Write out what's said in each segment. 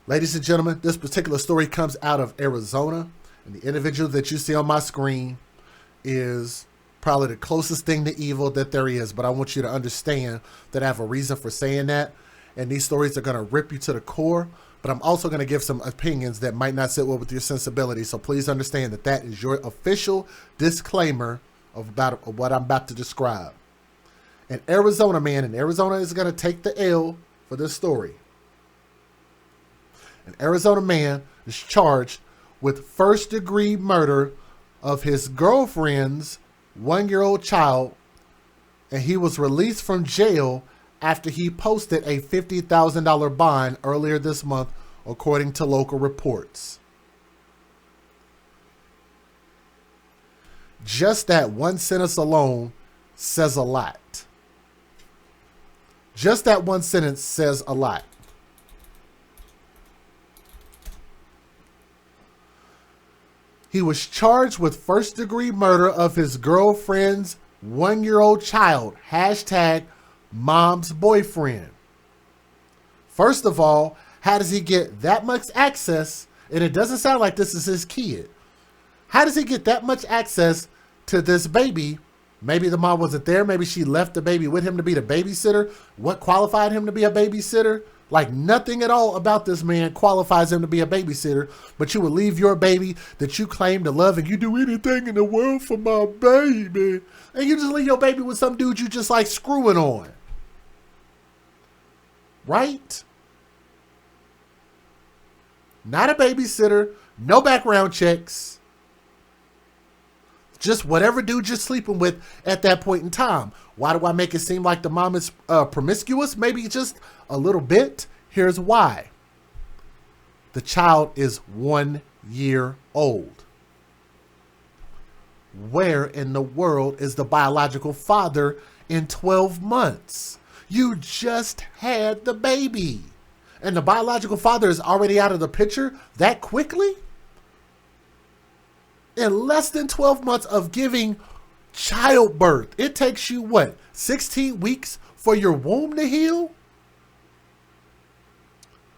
Ladies and gentlemen, this particular story comes out of Arizona, and the individual that you see on my screen is probably the closest thing to evil that there is. But I want you to understand that I have a reason for saying that, and these stories are going to rip you to the core. But I'm also going to give some opinions that might not sit well with your sensibility. So please understand that that is your official disclaimer of what I'm about to describe. An Arizona man in Arizona is going to take the L for this story. An Arizona man is charged with first-degree murder of his girlfriend's one-year-old child, and he was released from jail after he posted a $50,000 bond earlier this month, according to local reports. Just that one sentence alone says a lot. Just that one sentence says a lot. He was charged with first-degree murder of his girlfriend's one-year-old child. Hashtag mom's boyfriend. First of all, how does he get that much access? And it doesn't sound like this is his kid. How does he get that much access to this baby? Maybe the mom wasn't there. Maybe she left the baby with him to be the babysitter. What qualified him to be a babysitter? Like nothing at all about this man qualifies him to be a babysitter, but you would leave your baby that you claim to love and you do anything in the world for my baby. And you just leave your baby with some dude you just like screwing on. Right? Not a babysitter, no background checks. Just whatever dude you're sleeping with at that point in time. Why do I make it seem like the mom is promiscuous? Maybe just a little bit. Here's why. The child is 1 year old. Where in the world is the biological father in 12 months? You just had the baby. And the biological father is already out of the picture that quickly? In less than 12 months of giving childbirth, it takes you what, 16 weeks for your womb to heal?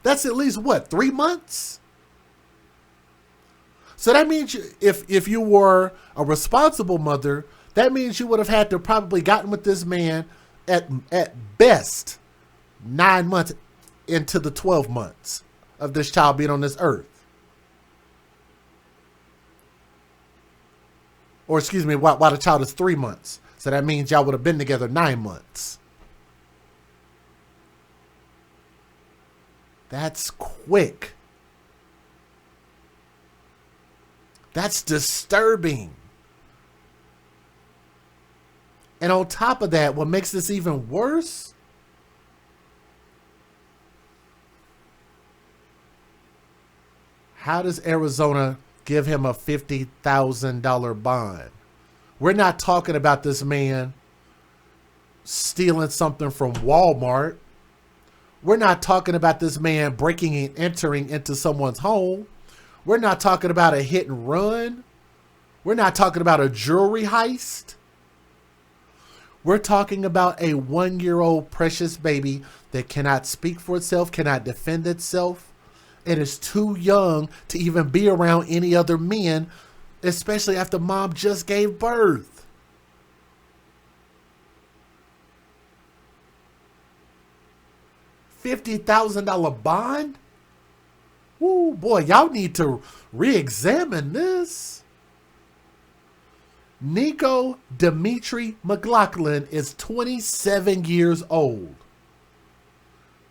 That's at least what, 3 months? So that means if you were a responsible mother, that means you would have had to probably gotten with this man at best 9 months into the 12 months of this child being on this earth. Or excuse me, while the child is 3 months. So that means y'all would have been together 9 months. That's quick. That's disturbing. And on top of that, what makes this even worse, how does Arizona give him a $50,000 bond? We're not talking about this man stealing something from Walmart. We're not talking about this man breaking and entering into someone's home. We're not talking about a hit and run. We're not talking about a jewelry heist. We're talking about a 1 year old precious baby that cannot speak for itself, cannot defend itself. It is too young to even be around any other men, especially after mom just gave birth. $50,000 bond? Woo, boy, y'all need to re-examine this. Nico Dimitri McLaughlin is 27 years old.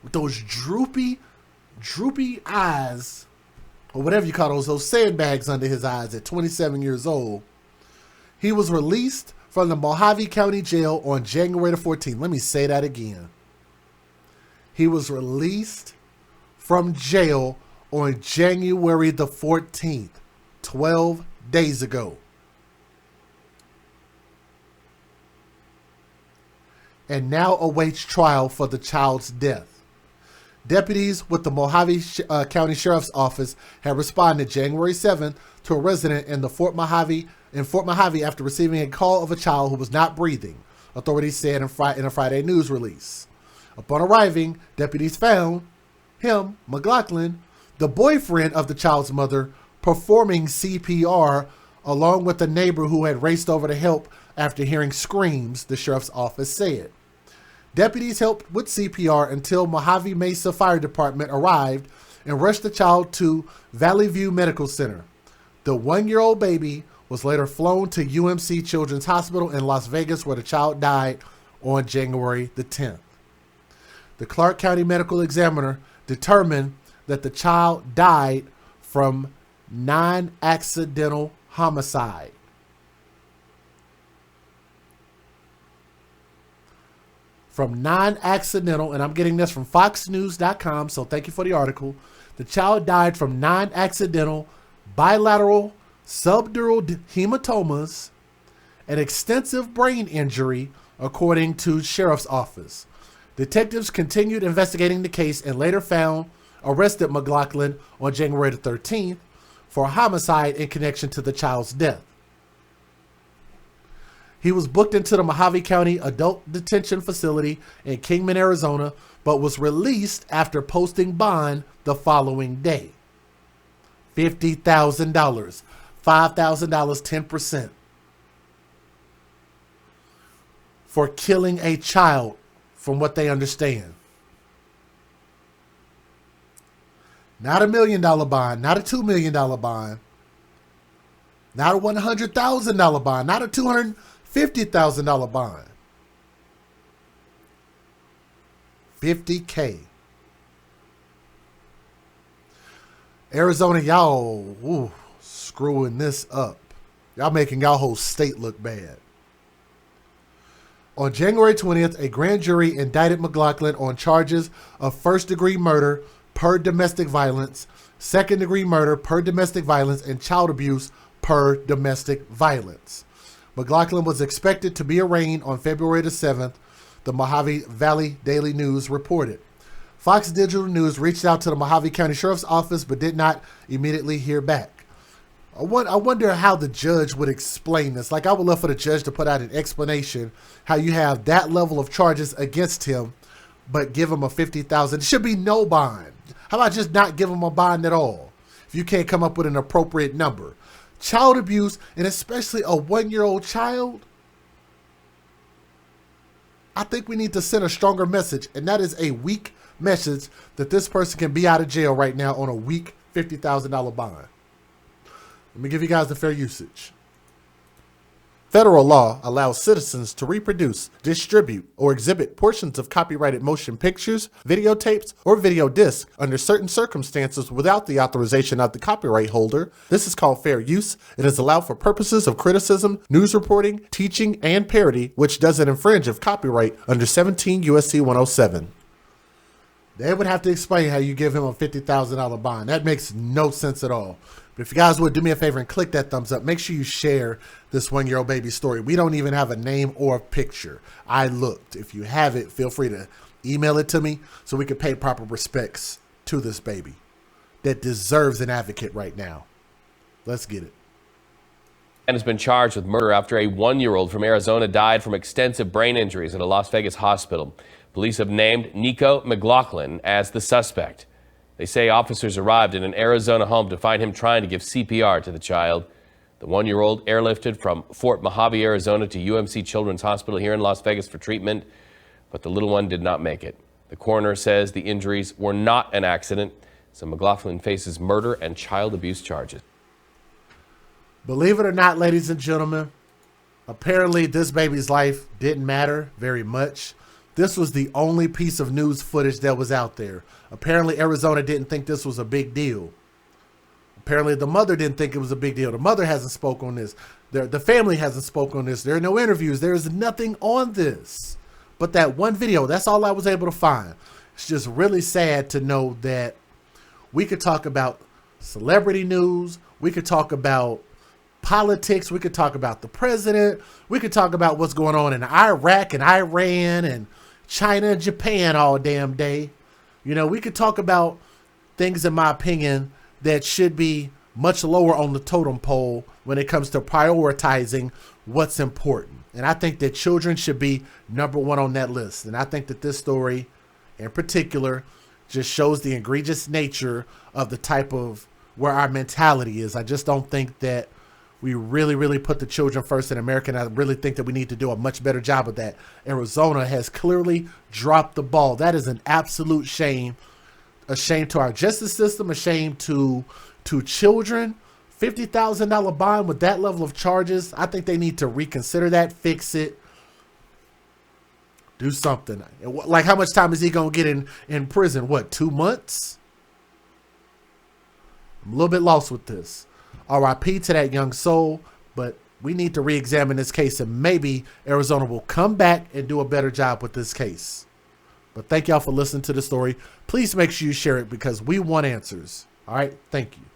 With those droopy eyes, or whatever you call those sandbags under his eyes at 27 years old. He was released from the Mojave County Jail on January the 14th. Let me say that again. He was released from jail on January the 14th, 12 days ago. And now awaits trial for the child's death. Deputies with the Mojave County Sheriff's Office have responded January 7th to a resident in Fort Mojave after receiving a call of a child who was not breathing, authorities said in a Friday news release. Upon arriving, deputies found him, McLaughlin, The boyfriend of the child's mother performing CPR along with a neighbor who had raced over to help after hearing screams, the sheriff's office said. Deputies helped with CPR until Mojave Mesa Fire Department arrived and rushed the child to Valley View Medical Center. The 1-year-old baby was later flown to UMC Children's Hospital in Las Vegas, where the child died on January the 10th. The Clark County Medical Examiner determined that the child died from non-accidental homicide. From non-accidental, and I'm getting this from foxnews.com, so thank you for the article. The child died from non-accidental bilateral subdural hematomas and extensive brain injury, according to Sheriff's Office. Detectives continued investigating the case and later arrested McLaughlin on January the 13th for homicide in connection to the child's death. He was booked into the Mojave County Adult Detention Facility in Kingman, Arizona, but was released after posting bond the following day. $50,000, $5,000, 10%. For killing a child, from what they understand. Not $1 million bond, not a $2 million bond, not a $100,000 bond, not a $250,000 bond. $50K. Arizona, y'all screwing this up. Y'all making y'all whole state look bad. On January 20th, a grand jury indicted McLaughlin on charges of first-degree murder per domestic violence, second-degree murder per domestic violence, and child abuse per domestic violence. McLaughlin was expected to be arraigned on February the 7th, the Mojave Valley Daily News reported. Fox Digital News reached out to the Mojave County Sheriff's Office but did not immediately hear back. I wonder how the judge would explain this. Like, I would love for the judge to put out an explanation how you have that level of charges against him, but give him a $50,000. It should be no bond. How about just not give him a bond at all if you can't come up with an appropriate number? Child abuse, and especially a 1-year-old child, I think we need to send a stronger message, and that is a weak message that this person can be out of jail right now on a weak $50,000 bond. Let me give you guys the fair usage. Federal law allows citizens to reproduce, distribute, or exhibit portions of copyrighted motion pictures, videotapes, or video discs under certain circumstances without the authorization of the copyright holder. This is called fair use. It is allowed for purposes of criticism, news reporting, teaching, and parody, which doesn't infringe of copyright under 17 U.S.C. 107. They would have to explain how you give him a $50,000 bond. That makes no sense at all. But if you guys would do me a favor and click that thumbs up, make sure you share this 1-year-old baby story. We don't even have a name or a picture. I looked. If you have it, feel free to email it to me so we can pay proper respects to this baby that deserves an advocate right now. Let's get it. And has been charged with murder after a 1-year-old from Arizona died from extensive brain injuries at a Las Vegas hospital. Police have named Nico McLaughlin as the suspect. They say officers arrived in an Arizona home to find him trying to give CPR to the child. The 1-year-old airlifted from Fort Mojave, Arizona to UMC Children's Hospital here in Las Vegas for treatment, but the little one did not make it. The coroner says the injuries were not an accident, so McLaughlin faces murder and child abuse charges. Believe it or not, ladies and gentlemen, apparently this baby's life didn't matter very much. This was the only piece of news footage that was out there. Apparently, Arizona didn't think this was a big deal. Apparently, the mother didn't think it was a big deal. The mother hasn't spoken on this. The family hasn't spoken on this. There are no interviews. There is nothing on this. But that one video, that's all I was able to find. It's just really sad to know that we could talk about celebrity news. We could talk about politics. We could talk about the president. We could talk about what's going on in Iraq and Iran and China and Japan all damn day. You know, we could talk about things, in my opinion, that should be much lower on the totem pole when it comes to prioritizing what's important. And I think that children should be number one on that list. And I think that this story in particular just shows the egregious nature of the type of where our mentality is. I just don't think that we really put the children first in America, and I really think that we need to do a much better job of that. Arizona has clearly dropped the ball. That is an absolute shame. A shame to our justice system, a shame to children. $50,000 bond with that level of charges. I think they need to reconsider that, fix it, do something. Like, how much time is he going to get in prison? What, 2 months? I'm a little bit lost with this. RIP to that young soul, but we need to re-examine this case, and maybe Arizona will come back and do a better job with this case. But thank y'all for listening to the story. Please make sure you share it because we want answers. All right, thank you.